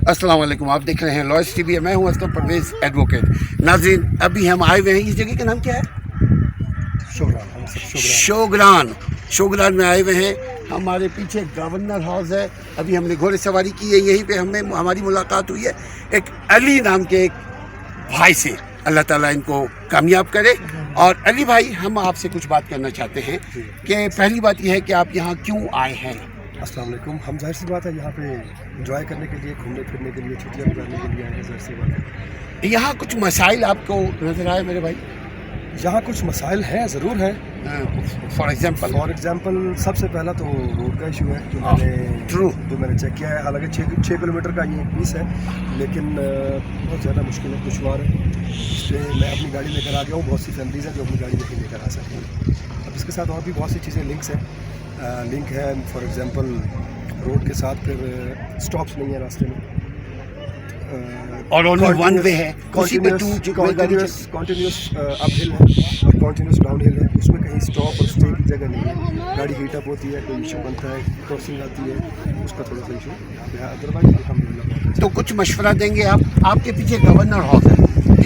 अस्सलाम वालेकुम, आप देख रहे हैं लॉयस टीवी। मैं हूं असलम परवेज एडवोकेट। नाज़रीन, अभी हम आए हुए हैं, इस जगह का नाम क्या है? शोगरान में आए हुए हैं। हमारे पीछे गवर्नर हाउस है। अभी हमने घोड़े सवारी की है, यहीं पे हमारी मुलाकात हुई है एक अली नाम के एक भाई से। अल्लाह ताला इनको कामयाब करे। और अली भाई, हम आपसे कुछ बात करना चाहते हैं कि पहली बात यह है कि आप यहाँ क्यों आए हैं? अस्सलाम वालेकुम। हम जाहिर सी बात है यहाँ पे एंजॉय करने के लिए, घूमने फिरने के लिए, छुट्टियाँ गुजारने के लिए आए हैं। जाहिर सी बात है यहाँ कुछ मसाइल आपको नजर आए मेरे भाई? यहाँ कुछ मसाइल हैं, ज़रूर हैं। फॉर एग्जाम्पल सबसे पहला तो रोड का इशू है जो मैंने चेक किया है। हालांकि 6 किलोमीटर का ये पीस है, लेकिन बहुत ज़्यादा मुश्किल है, दुश्वार है। इसलिए मैं अपनी गाड़ी लेकर आ गया हूँ। बहुत सी फैमिलीज़ हैं जो अपनी गाड़ी लेकर आ सकती हैं। अब इसके साथ और भी बहुत सी चीज़ें लिंक है। फॉर एग्जांपल रोड के साथ फिर स्टॉप्स नहीं है रास्ते में, और ओनली वन वे है, कंटिन्यूस अप हिल है और कंटिन्यूस डाउन हिल है। उसमें कहीं स्टॉप और स्टे की जगह नहीं है। गाड़ी हीट अप होती है, कोई इशू बनता है, क्रॉसिंग आती है, उसका थोड़ा सा इशू है। अदरवाइज अल्हम्दुलिल्लाह। तो कुछ मशवरा देंगे आप? आपके पीछे गवर्नर हाउस है,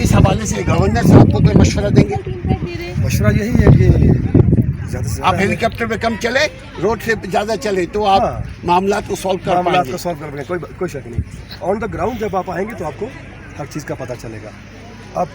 इस हवाले से गवर्नर साहब को कोई मशवरा देंगे? मशवरा यही है कि आप हेलीकॉप्टर में कम चले, रोड से ज़्यादा चले तो आप मामला को सॉल्व कर पाएंगे। कोई शक नहीं। ऑन द ग्राउंड जब आप आएंगे तो आपको हर चीज़ का पता चलेगा। आप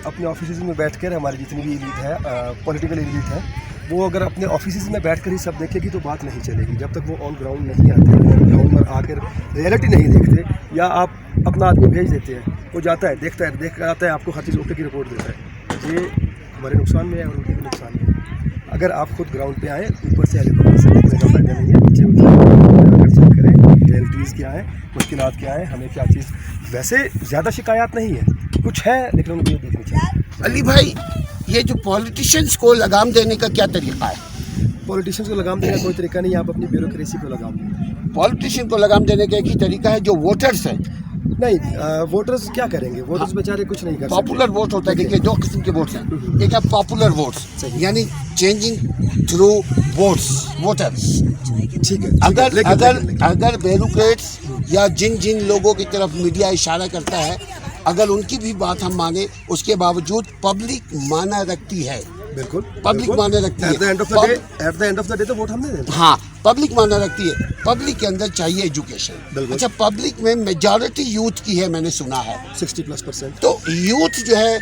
अपने ऑफिस में बैठ कर, हमारी जितनी भी एलीट है, पॉलिटिकल एलीट है, वो अगर अपने ऑफिस में बैठ कर ही सब देखेगी तो बात नहीं चलेगी। जब तक वो ऑन ग्राउंड नहीं आते, ऑन ग्राउंड पर आकर रियलिटी नहीं देखते, या आप अपना आदमी भेज देते हैं, वो जाता है, देखता है, देख आता है, आपको हर चीज़ ओके की रिपोर्ट देता है। ये हमारे नुकसान में है और उनके भी नुकसान में है। अगर आप खुद ग्राउंड पे आए, ऊपर से हेलीकॉप्टर से देखने का फायदा नहीं है। नीचे उतर चेक करें रियलिटीज़ क्या है, मुश्किलात क्या है, हमें क्या चीज़। वैसे ज़्यादा शिकायत नहीं है, कुछ है, लेकिन उनको ये देखनी चाहिए। अली भाई, ये जो पॉलिटिशियंस को लगाम देने का क्या तरीका है? पॉलिटिशियंस को लगाम देने का कोई तरीका नहीं है। आप अपनी ब्यूरोक्रेसी को लगाम दें। पॉलिटिशियन को लगाम देने का एक ही तरीका है, जो वोटर्स हैं। नहीं, वोटर्स क्या करेंगे? वोटर्स बेचारे कुछ नहीं कर सकते। पॉपुलर वोट होता है। देखिए, दो किस्म के वोट्स हैं। एक है पॉपुलर वोट्स, यानी चेंजिंग थ्रू वोटर्स। ठीक है। अगर ब्यूरोक्रेट्स या जिन लोगों की तरफ मीडिया इशारा करता है, अगर उनकी भी बात हम माने, उसके बावजूद पब्लिक माना रखती है। बिल्कुल, पब्लिक माने रखती है। At the end of the day तो वोट हमने देना। हाँ, पब्लिक माना रखती है। पब्लिक के अंदर चाहिए एजुकेशन। अच्छा, पब्लिक में मेजॉरिटी यूथ की है, मैंने सुना है 60+%। तो यूथ जो है,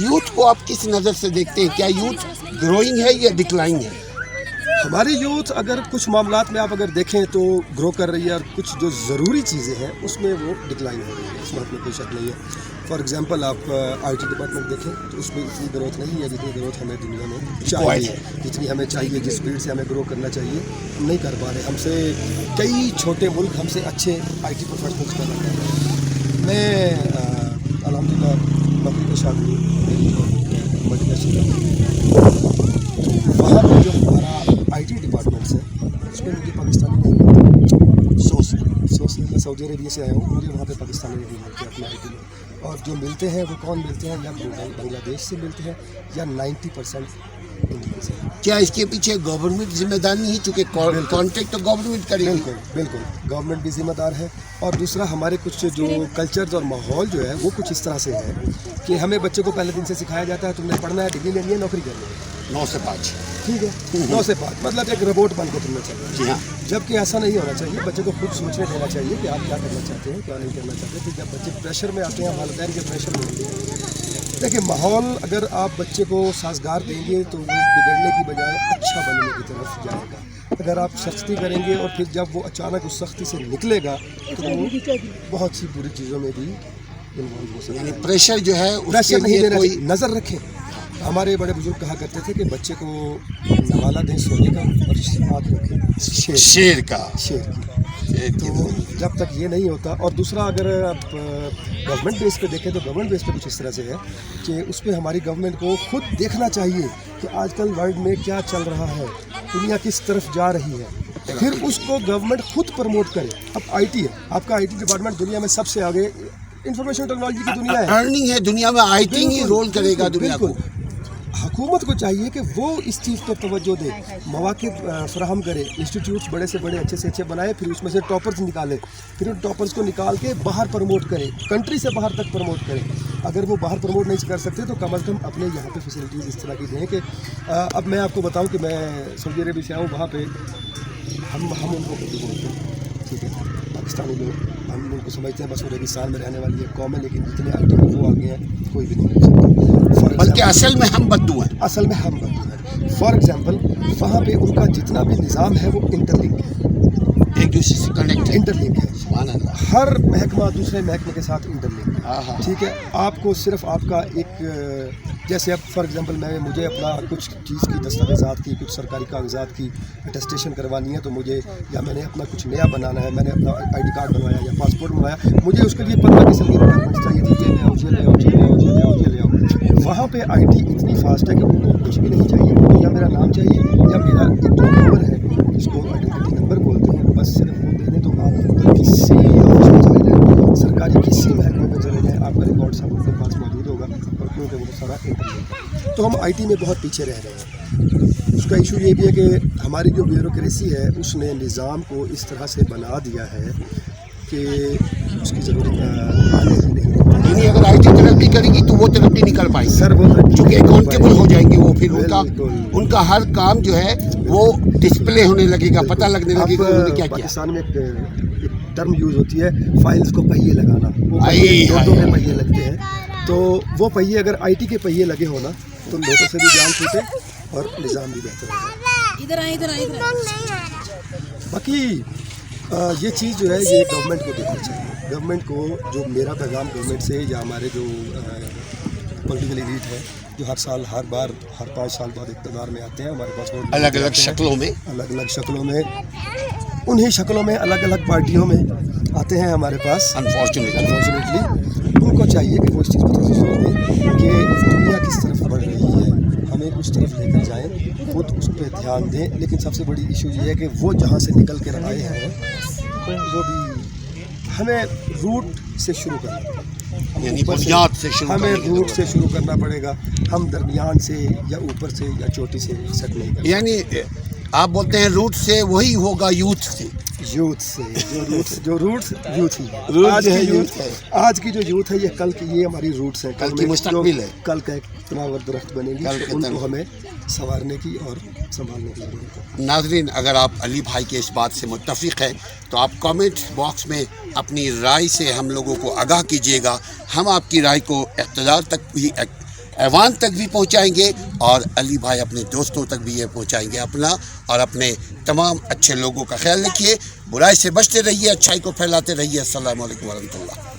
यूथ को आप किस नज़र से देखते हैं? क्या यूथ ग्रोइंग है या डिक्लाइन है? हमारी यूथ अगर कुछ मामलात में आप अगर देखें तो ग्रो कर रही है, और कुछ जो ज़रूरी चीज़ें हैं उसमें वो डिक्लाइन हो रही है। इस बात में कोई शक नहीं है। फॉर एग्जांपल आप IT डिपार्टमेंट देखें तो उसमें इतनी ग्रोथ नहीं है जितनी ग्रोथ हमें दुनिया में चाहिए, जितनी हमें चाहिए, जिस स्पीड से हमें ग्रो करना चाहिए, हम नहीं कर पा रहे। हमसे कई छोटे मुल्क हमसे अच्छे IT प्रोफेशनल्स पैदा कर रहे हैं। मैं अल्हम्दुलिल्लाह नौकरी पेशा आदमी, वहाँ पर जो हमारा IT डिपार्टमेंट्स है उसमें मुझे पाकिस्तानी नहीं मिलते। सोच मैं सऊदी अरेबिया से आया हूँ, मुझे वहाँ पे पाकिस्तानी नहीं मिलते अपने IT में। और जो मिलते हैं वो कौन मिलते हैं? या बांग्लादेश से मिलते हैं, या 90% इंडिया से। क्या इसके पीछे गवर्नमेंट जिम्मेदार नहीं? चूँकि कॉन्ट्रैक्ट तो गवर्नमेंट करेगी। बिल्कुल गवर्नमेंट भी जिम्मेदार है। और दूसरा, हमारे कुछ जो कल्चर्स और माहौल जो है वो कुछ इस तरह से है कि हमें बच्चे को पहले दिन से सिखाया जाता है, तुमने पढ़ना है, डिग्री लेनी है, नौकरी करनी है, 9 से 5। ठीक है, 9 से 5 मतलब एक रोबोट बन के तुमने चलना है। जी हाँ। जबकि ऐसा नहीं होना चाहिए। बच्चे को खुद सोचने देना चाहिए कि आप क्या करना चाहते हैं, क्या नहीं करना चाहते। फिर जब बच्चे प्रेशर में आते हैं, वालिदैन के प्रेशर में होते हैं। देखिए, माहौल अगर आप बच्चे को साजगार देंगे तो वो बिगड़ने की बजाय अच्छा बनने की तरफ जाएगा। अगर आप सख्ती करेंगे और फिर जब वो अचानक उस सख्ती से निकलेगा तो वो बहुत सी बुरी चीज़ों में भी इन्वॉल्व हो सकता है। यानी प्रेशर जो है, प्रेशर नहीं देना चाहिए, नज़र रखें। हमारे बड़े बुजुर्ग कहा करते थे कि बच्चे को नवाला दें सोने का और हाथ रखें शेर की। तो जब तक ये नहीं होता, और दूसरा अगर आप गवर्नमेंट बेस पे देखें तो गवर्नमेंट बेस पे कुछ इस तरह से है कि उस पर हमारी गवर्नमेंट को खुद देखना चाहिए कि आजकल वर्ल्ड में क्या चल रहा है, दुनिया किस तरफ जा रही है, फिर उसको गवर्नमेंट खुद प्रमोट करे। अब IT है, आपका IT डिपार्टमेंट दुनिया में सबसे आगे इंफॉर्मेशन टेक्नोलॉजी की दुनिया है, अर्निंग है दुनिया में, IT ही रोल करेगा दुनिया को। हुकूमत को चाहिए कि वो इस चीज़ पर तवज्जो दे, मौके फराहम करे, इंस्टीट्यूट्स बड़े से बड़े अच्छे से अच्छे बनाए, फिर उसमें से टॉपर्स निकाले, फिर उन टॉपर्स को निकाल के बाहर प्रमोट करे, कंट्री से बाहर तक प्रमोट करे। अगर वो बाहर प्रमोट नहीं कर सकते तो कम अज़ कम अपने यहाँ पे फैसिलिटीज़ इस तरह की दें कि अब मैं आपको बताऊँ कि मैं सऊदी अरब से आऊँ, वहाँ पे हम उनको उर्दू बोलते हैं, ठीक है, पाकिस्तानी लोग हम उनको समझते हैं बस वो रेगिस्तान में रहने वाली एक कौम है, लेकिन जितने आईटी में वो आ गए हैं कोई भी नहीं हो सकता। बल्कि असल में हम बद्दू हैं। असल में हम बंधु हैं। फॉर एग्जांपल वहाँ पे उनका जितना भी निज़ाम है वो इंटरलिंक है, एक दूसरे से कनेक्ट है। इंटरलिंक है, सुभान अल्लाह। हर महकमा दूसरे महकमे के साथ इंटरलिंक है, हाँ, हाँ। ठीक है। आपको सिर्फ आपका एक जैसे अब फॉर एग्जांपल मुझे अपना कुछ चीज़ की दस्तावेज़ात की, कुछ सरकारी कागजात की अटेस्टेशन करवानी है, तो मुझे या मैंने अपना कुछ नया बनाना है, मैंने अपना आईडी कार्ड बनवाया या पासपोर्ट बनवाया, मुझे उसके लिए 15 किस्म की रिक्वायरमेंट्स चाहिए थी, ये ले आओ, ये ले आओ, ये ले आओ, ये ले आओ, ये ले आओ। वहाँ पे आईटी इतनी फास्ट है कि उनको कुछ भी नहीं चाहिए, उनको या मेरा नाम चाहिए या मेरा एक जो नंबर है जिसको आइडेंटिटी नंबर बोलते हैं, बस सिर्फ वो दे दें तो आप किसी ऑफिस में चले जाएँ, सरकारी किसी महकमे में चले जाएँ, आपका रिकॉर्ड सब उनके पास मौजूद होगा, और क्योंकि वो सारा इंटरनेट है। तो हम आईटी में बहुत पीछे रह रहे हैं। उसका इशू ये भी है कि हमारी जो ब्यूरोक्रेसी है उसने निज़ाम को इस तरह से बना दिया है कि उसकी ज़रूरत आने ही नहीं। यानी अगर आईटी तरक्की करेगी तो वो तरक्की नहीं कर पाएगी सर वो क्योंकि अकाउंटेबल हो जाएंगे वो, फिर बिल्कुल। उनका हर काम जो है वो डिस्प्ले होने लगेगा, पता लगने लगेगा उन्होंने क्या किया। पाकिस्तान में एक टर्म यूज़ होती है फाइल्स को पहिए लगाना, वो आई, नोटों आई, में पहिए लगते हैं, तो वो पहिए अगर आईटी के पहिए लगे हो ना तो नोटों से भी जान छूटे और निज़ाम भी बेहतर होगा। इधर बाकी ये चीज़ जो है ये गवर्नमेंट को देखनी चाहिए। गवर्नमेंट को जो मेरा पैगाम गवर्नमेंट से या हमारे जो पॉलिटिकल एलीट है जो हर साल हर बार हर 5 साल बाद इक़्तिदार में आते हैं, हमारे पास बहुत अलग अलग शक्लों में, अलग अलग शक्लों में, उन्हीं शक्लों में अलग अलग पार्टियों में आते हैं हमारे पास। अनफॉर्चुनेटली उनको चाहिए कि वो इस चीज़ पर जोर दें कि दुनिया किस तरफ बढ़ रही है, हमें उस तरफ लेकर जाएं, खुद उस पर ध्यान दें। लेकिन सबसे बड़ी इशू ये है कि वो जहाँ से निकल कर आए हैं वो भी हमें रूट से शुरू करना पड़ेगा, यानी बुनियाद से शुरू हमें करने की रूट जरूरत से शुरू करना पड़ेगा। हम दरमियान से या ऊपर से या चोटी से सेट नहीं है। कर यानी आप बोलते हैं रूट से वही होगा यूथ से, यूथ से जो रूट्स यूथ ही है। रूट आज जो है की यूथ है। आज की जो यूथ है ये कल की, ये हमारी रूट्स है, कल की मुस्तकबिल है। कल का एक तनावर दरख्त बनेगी, कल तो के उनको तन- हमें संवारने की और संभालने की जरूरत है। नाज़रीन, अगर आप अली भाई के इस बात से मुत्तफ़िक़ हैं तो आप कमेंट बॉक्स में अपनी राय से हम लोगों को आगाह कीजिएगा। हम आपकी राय को इक़्तिदार तक भी, ऐवान तक भी पहुंचाएंगे, और अली भाई अपने दोस्तों तक भी ये पहुंचाएंगे। अपना और अपने तमाम अच्छे लोगों का ख्याल रखिए, बुराई से बचते रहिए, अच्छाई को फैलाते रहिए। अस्सलामु अलैकुम वरहमतुल्लाह।